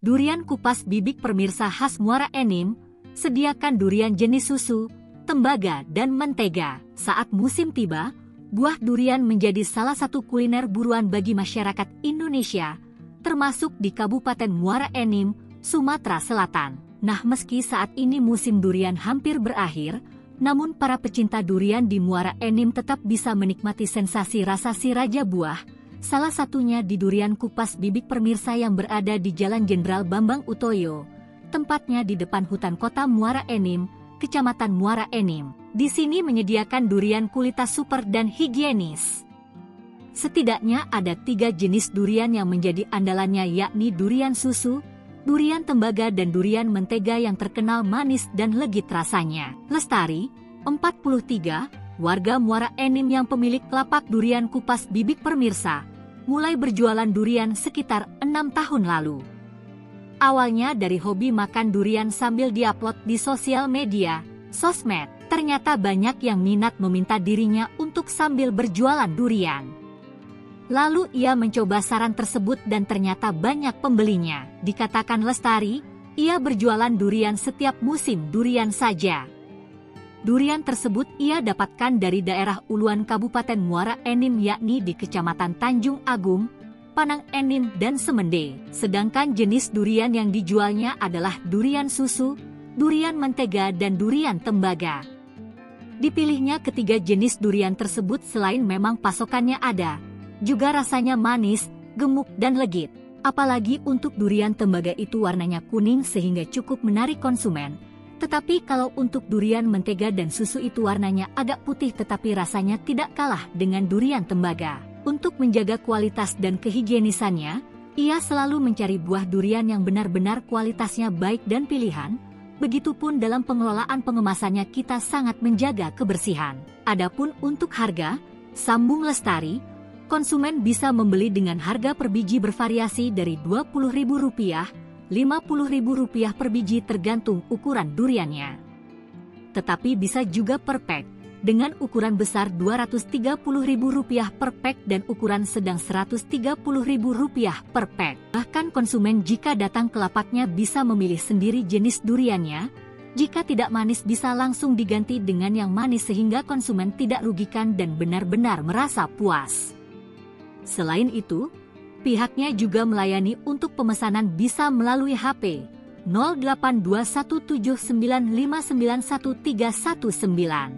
Durian kupas bibik pemirsa khas Muara Enim, sediakan durian jenis susu, tembaga, dan mentega. Saat musim tiba, buah durian menjadi salah satu kuliner buruan bagi masyarakat Indonesia, termasuk di Kabupaten Muara Enim, Sumatera Selatan. Nah, meski saat ini musim durian hampir berakhir, namun para pecinta durian di Muara Enim tetap bisa menikmati sensasi rasa si raja buah, salah satunya di durian kupas bibik pemirsa yang berada di Jalan Jenderal Bambang Utoyo, tempatnya di depan hutan kota Muara Enim, Kecamatan Muara Enim. Di sini menyediakan durian kualitas super dan higienis. Setidaknya ada 3 jenis durian yang menjadi andalannya, yakni durian susu, durian tembaga, dan durian mentega yang terkenal manis dan legit rasanya. Lestari, 43, warga Muara Enim yang pemilik lapak durian kupas bibik pemirsa, mulai berjualan durian sekitar 6 tahun lalu. Awalnya dari hobi makan durian sambil diupload di sosial media, sosmed, ternyata banyak yang minat meminta dirinya untuk sambil berjualan durian. Lalu ia mencoba saran tersebut dan ternyata banyak pembelinya. Dikatakan Lestari, ia berjualan durian setiap musim durian saja. Durian tersebut ia dapatkan dari daerah Uluan Kabupaten Muara Enim, yakni di Kecamatan Tanjung Agung, Panang Enim, dan Semende. Sedangkan jenis durian yang dijualnya adalah durian susu, durian mentega, dan durian tembaga. Dipilihnya ketiga jenis durian tersebut selain memang pasokannya ada, juga rasanya manis, gemuk, dan legit. Apalagi untuk durian tembaga itu warnanya kuning sehingga cukup menarik konsumen. Tetapi kalau untuk durian mentega dan susu itu warnanya agak putih tetapi rasanya tidak kalah dengan durian tembaga. Untuk menjaga kualitas dan kehigienisannya, ia selalu mencari buah durian yang benar-benar kualitasnya baik dan pilihan. Begitupun dalam pengelolaan pengemasannya kita sangat menjaga kebersihan. Adapun untuk harga, sambung Lestari, konsumen bisa membeli dengan harga per biji bervariasi dari Rp20.000, Rp50.000 per biji tergantung ukuran duriannya. Tetapi bisa juga per pack, dengan ukuran besar Rp230.000 per pack dan ukuran sedang Rp130.000 per pack. Bahkan konsumen jika datang ke lapaknya bisa memilih sendiri jenis duriannya. Jika tidak manis bisa langsung diganti dengan yang manis sehingga konsumen tidak rugikan dan benar-benar merasa puas. Selain itu, pihaknya juga melayani untuk pemesanan bisa melalui HP 082179591319.